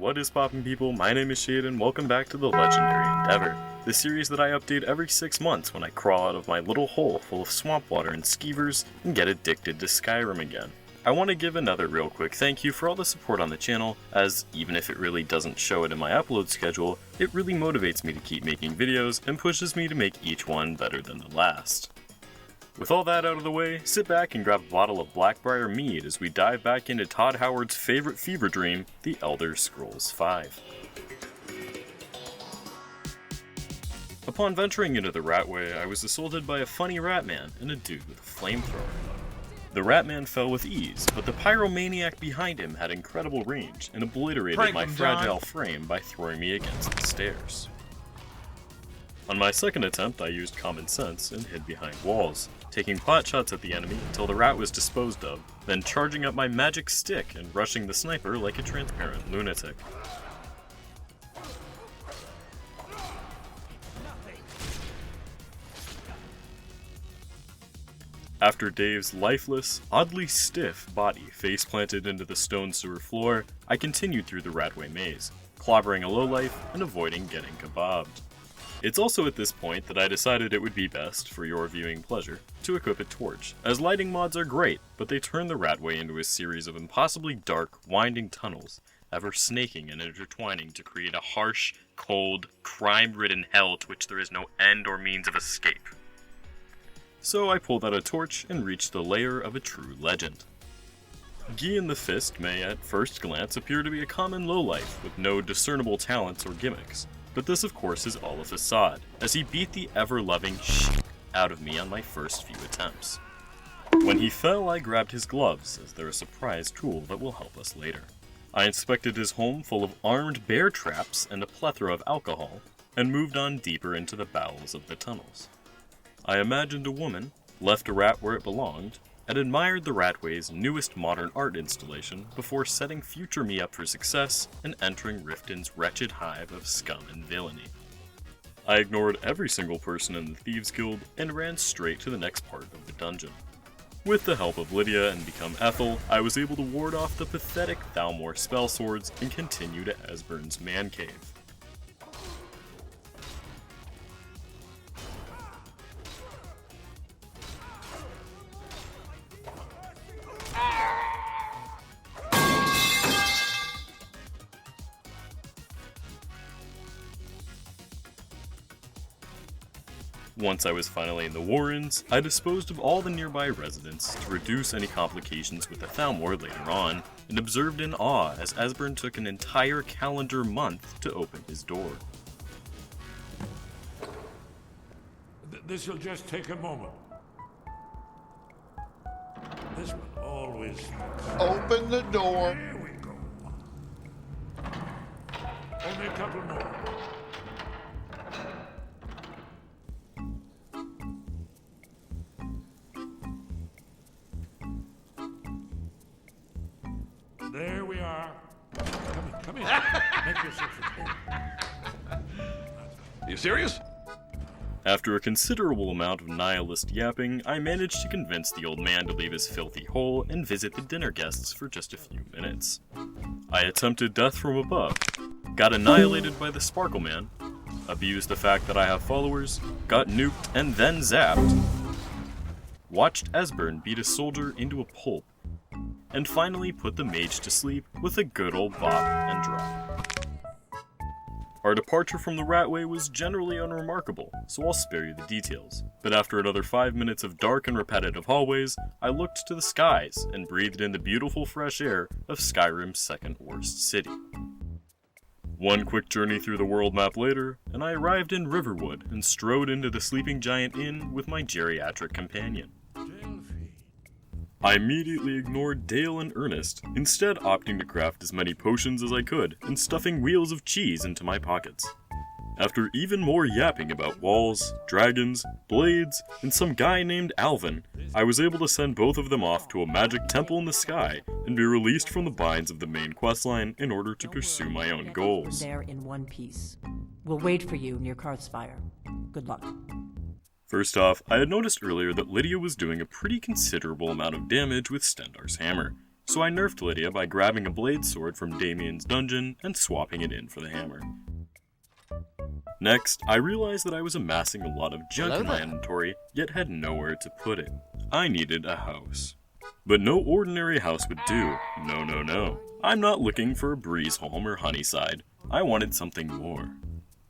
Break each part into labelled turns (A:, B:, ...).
A: What is poppin' people? My name is Shade and welcome back to the Legendary Endeavor, the series that I update every 6 months when I crawl out of my little hole full of swamp water and skeevers and get addicted to Skyrim again. I want to give another real quick thank you for all the support on the channel, as even if it really doesn't show it in my upload schedule, it really motivates me to keep making videos and pushes me to make each one better than the last. With all that out of the way, sit back and grab a bottle of Blackbriar mead as we dive back into Todd Howard's favorite fever dream, The Elder Scrolls V. Upon venturing into the ratway, I was assaulted by a funny ratman and a dude with a flamethrower. The ratman fell with ease, but the pyromaniac behind him had incredible range and obliterated my fragile frame by throwing me against the stairs. On my second attempt, I used common sense and hid behind walls, taking pot shots at the enemy until the rat was disposed of, then charging up my magic stick and rushing the sniper like a transparent lunatic. After Dave's lifeless, oddly stiff body face-planted into the stone sewer floor, I continued through the ratway maze, clobbering a lowlife and avoiding getting kebabbed. It's also at this point that I decided it would be best, for your viewing pleasure, to equip a torch, as lighting mods are great, but they turn the ratway into a series of impossibly dark, winding tunnels, ever snaking and intertwining to create a harsh, cold, crime-ridden hell to which there is no end or means of escape. So I pulled out a torch and reached the lair of a true legend. Guy in the Fist may at first glance appear to be a common lowlife with no discernible talents or gimmicks, but this of course is all a facade, as he beat the ever-loving shit out of me on my first few attempts. When he fell, I grabbed his gloves, as they're a surprise tool that will help us later. I inspected his home full of armed bear traps and a plethora of alcohol, and moved on deeper into the bowels of the tunnels. I imagined a woman, left a rat where it belonged, and admired the Ratway's newest modern art installation before setting future me up for success and entering Riften's wretched hive of scum and villainy. I ignored every single person in the Thieves Guild and ran straight to the next part of the dungeon. With the help of Lydia and Become Ethel, I was able to ward off the pathetic Thalmor spell swords and continue to Esbern's man cave. Once I was finally in the Warrens, I disposed of all the nearby residents to reduce any complications with the Thalmor later on, and observed in awe as Esbern took an entire calendar month to open his door.
B: This'll just take a moment. This will always...
C: Open the door.
B: There we go. Only a couple more. There we are. Come in. Make yourself at home.
C: You serious?
A: After a considerable amount of nihilist yapping, I managed to convince the old man to leave his filthy hole and visit the dinner guests for just a few minutes. I attempted death from above, got annihilated by the Sparkle Man, abused the fact that I have followers, got nuked and then zapped, watched Esbern beat a soldier into a pulp, and finally put the mage to sleep with a good old bop and drop. Our departure from the Ratway was generally unremarkable, so I'll spare you the details. But after another 5 minutes of dark and repetitive hallways, I looked to the skies and breathed in the beautiful fresh air of Skyrim's second worst city. One quick journey through the world map later, and I arrived in Riverwood and strode into the Sleeping Giant Inn with my geriatric companion. I immediately ignored Dale and Ernest, instead opting to craft as many potions as I could and stuffing wheels of cheese into my pockets. After even more yapping about walls, dragons, blades, and some guy named Alvin, I was able to send both of them off to a magic temple in the sky and be released from the binds of the main questline in order to pursue my own goals.
D: There in one piece. We'll wait for you near Karthsfire. Good luck.
A: First off, I had noticed earlier that Lydia was doing a pretty considerable amount of damage with Stendar's hammer, so I nerfed Lydia by grabbing a blade sword from Damien's dungeon and swapping it in for the hammer. Next, I realized that I was amassing a lot of junk in my inventory, yet had nowhere to put it. I needed a house. But no ordinary house would do. No, no, no. I'm not looking for a breeze home or Honeyside. I wanted something more.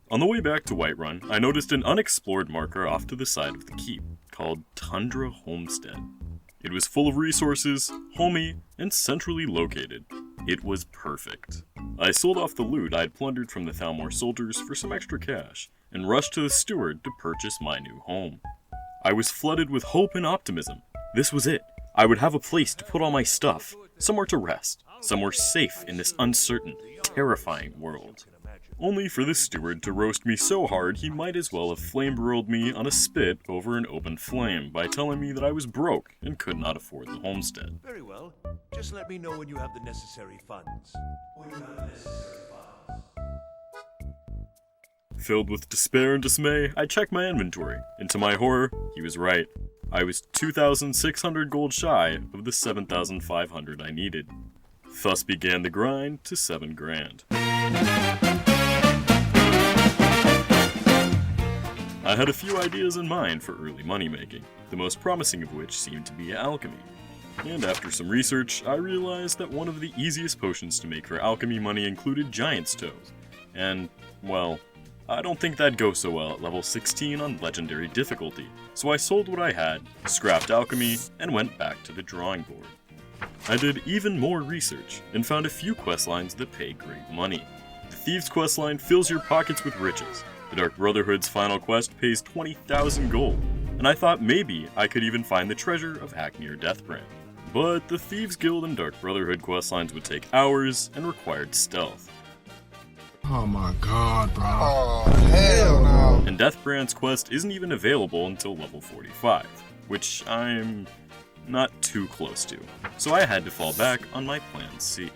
A: On the way back to Whiterun, I noticed an unexplored marker off to the side of the keep, called Tundra Homestead. It was full of resources, homey, and centrally located. It was perfect. I sold off the loot I'd plundered from the Thalmor soldiers for some extra cash, and rushed to the steward to purchase my new home. I was flooded with hope and optimism. This was it. I would have a place to put all my stuff, somewhere to rest, somewhere safe in this uncertain, terrifying world. Only for the steward to roast me so hard he might as well have flame-broiled me on a spit over an open flame by telling me that I was broke and could not afford the homestead.
E: Very well. Just let me know when you have the necessary funds.
A: Filled with despair and dismay, I checked my inventory, and to my horror, he was right. I was 2,600 gold shy of the 7,500 I needed. Thus began the grind to 7 grand. I had a few ideas in mind for early money making, the most promising of which seemed to be alchemy. And after some research, I realized that one of the easiest potions to make for alchemy money included Giant's Toe. And, well, I don't think that'd go so well at level 16 on legendary difficulty, so I sold what I had, scrapped alchemy, and went back to the drawing board. I did even more research, and found a few questlines that pay great money. The Thieves questline fills your pockets with riches. The Dark Brotherhood's final quest pays 20,000 gold, and I thought maybe I could even find the treasure of Hacknir Deathbrand. But the Thieves Guild and Dark Brotherhood questlines would take hours and required stealth.
F: Oh my god, bro.
C: Oh, hell no.
A: And Deathbrand's quest isn't even available until level 45, which I'm not too close to, so I had to fall back on my plan C.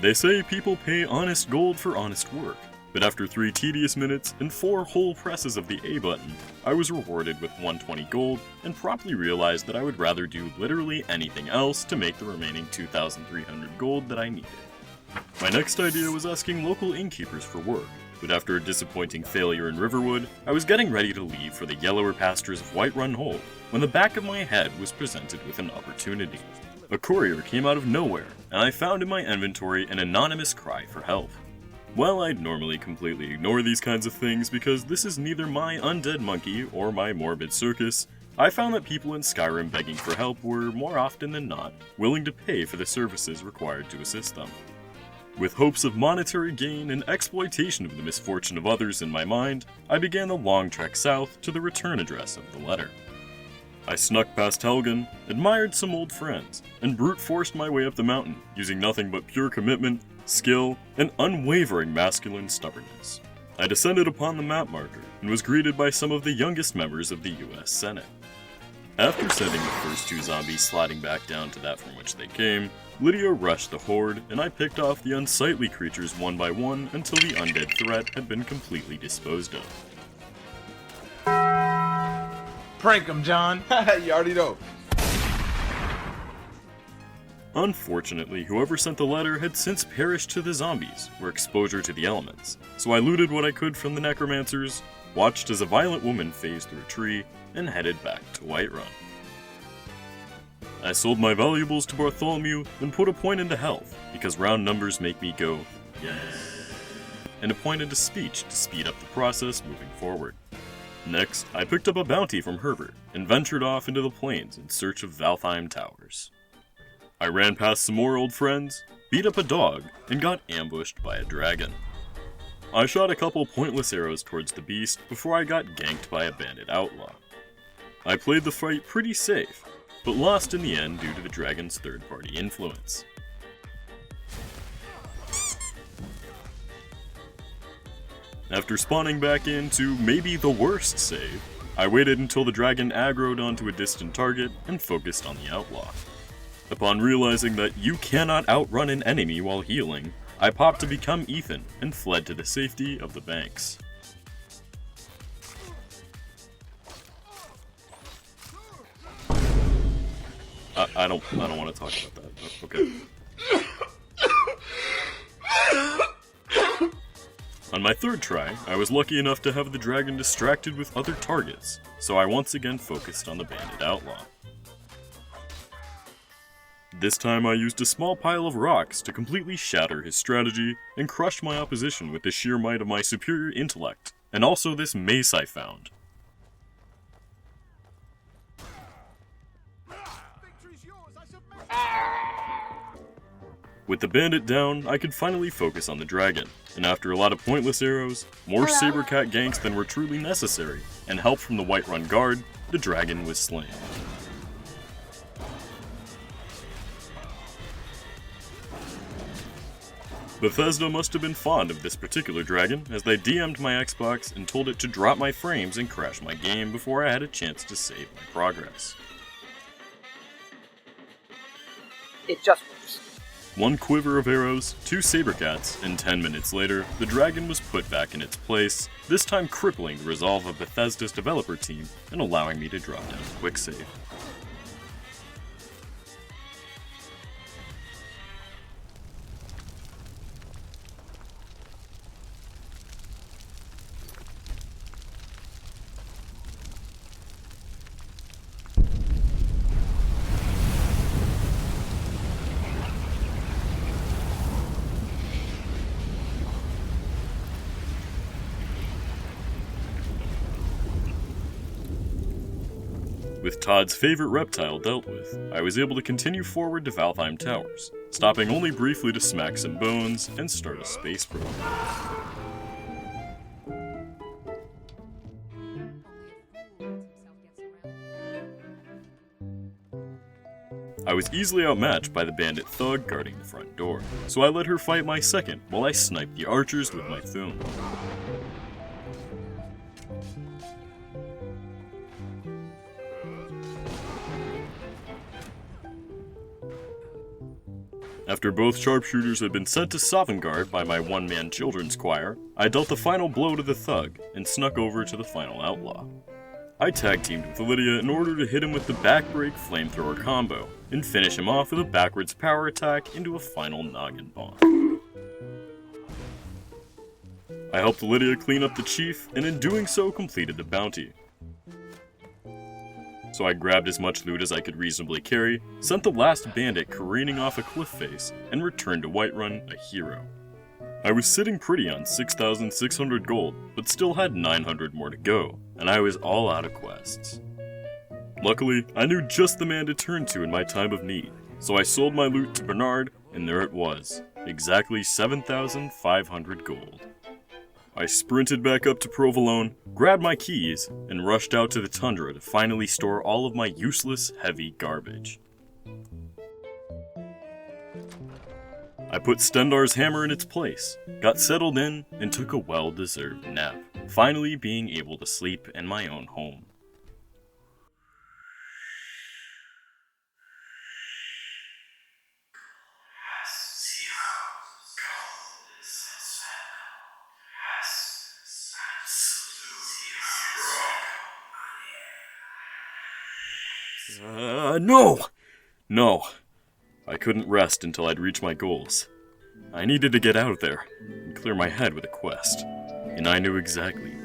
A: They say people pay honest gold for honest work, but after 3 tedious minutes and 4 whole presses of the A button, I was rewarded with 120 gold and promptly realized that I would rather do literally anything else to make the remaining 2,300 gold that I needed. My next idea was asking local innkeepers for work, but after a disappointing failure in Riverwood, I was getting ready to leave for the yellower pastures of Whiterun Hold when the back of my head was presented with an opportunity. A courier came out of nowhere, and I found in my inventory an anonymous cry for help. Well, I'd normally completely ignore these kinds of things because this is neither my undead monkey or my morbid circus. I found that people in Skyrim begging for help were, more often than not, willing to pay for the services required to assist them. With hopes of monetary gain and exploitation of the misfortune of others in my mind, I began the long trek south to the return address of the letter. I snuck past Helgen, admired some old friends, and brute forced my way up the mountain, using nothing but pure commitment, skill, and unwavering masculine stubbornness. I descended upon the map marker and was greeted by some of the youngest members of the US Senate. After sending the first 2 zombies sliding back down to that from which they came, Lydia rushed the horde, and I picked off the unsightly creatures one by one until the undead threat had been completely disposed of.
G: Prank him, John.
C: You already know.
A: Unfortunately, whoever sent the letter had since perished to the zombies, or exposure to the elements, so I looted what I could from the necromancers, watched as a violent woman phased through a tree, and headed back to Whiterun. I sold my valuables to Bartholomew and put a point into health, because round numbers make me go, yes, and a point into speech to speed up the process moving forward. Next, I picked up a bounty from Herbert and ventured off into the plains in search of Valtheim Towers. I ran past some more old friends, beat up a dog, and got ambushed by a dragon. I shot a couple pointless arrows towards the beast before I got ganked by a bandit outlaw. I played the fight pretty safe, but lost in the end due to the dragon's third-party influence. After spawning back into maybe the worst save, I waited until the dragon aggroed onto a distant target and focused on the outlaw. Upon realizing that you cannot outrun an enemy while healing, I popped to become Ethan and fled to the safety of the banks. I don't want to talk about that. Okay. On my third try, I was lucky enough to have the dragon distracted with other targets, so I once again focused on the bandit outlaw. This time I used a small pile of rocks to completely shatter his strategy and crush my opposition with the sheer might of my superior intellect, and also this mace I found. With the bandit down, I could finally focus on the dragon, and after a lot of pointless arrows, more saber-cat ganks than were truly necessary, and help from the Whiterun guard, the dragon was slain. Bethesda must have been fond of this particular dragon, as they DM'd my Xbox and told it to drop my frames and crash my game before I had a chance to save my progress.
H: It just works.
A: One quiver of arrows, 2 saber-cats, and 10 minutes later, the dragon was put back in its place, this time crippling the resolve of Bethesda's developer team and allowing me to drop down to quick save. With Todd's favorite reptile dealt with, I was able to continue forward to Valheim Towers, stopping only briefly to smack some bones and start a space probe. I was easily outmatched by the bandit thug guarding the front door, so I let her fight my second while I sniped the archers with my Thum. After both sharpshooters had been sent to Sovngarde by my one-man children's choir, I dealt the final blow to the thug and snuck over to the final outlaw. I tag-teamed with Lydia in order to hit him with the backbreak flamethrower combo, and finish him off with a backwards power attack into a final noggin bomb. I helped Lydia clean up the chief, and in doing so completed the bounty. So I grabbed as much loot as I could reasonably carry, sent the last bandit careening off a cliff face, and returned to Whiterun a hero. I was sitting pretty on 6,600 gold, but still had 900 more to go, and I was all out of quests. Luckily, I knew just the man to turn to in my time of need, so I sold my loot to Bernard, and there it was, exactly 7,500 gold. I sprinted back up to Provolone, grabbed my keys, and rushed out to the Tundra to finally store all of my useless, heavy garbage. I put Stendar's hammer in its place, got settled in, and took a well-deserved nap, finally being able to sleep in my own home. No. I couldn't rest until I'd reached my goals. I needed to get out of there and clear my head with a quest, and I knew exactly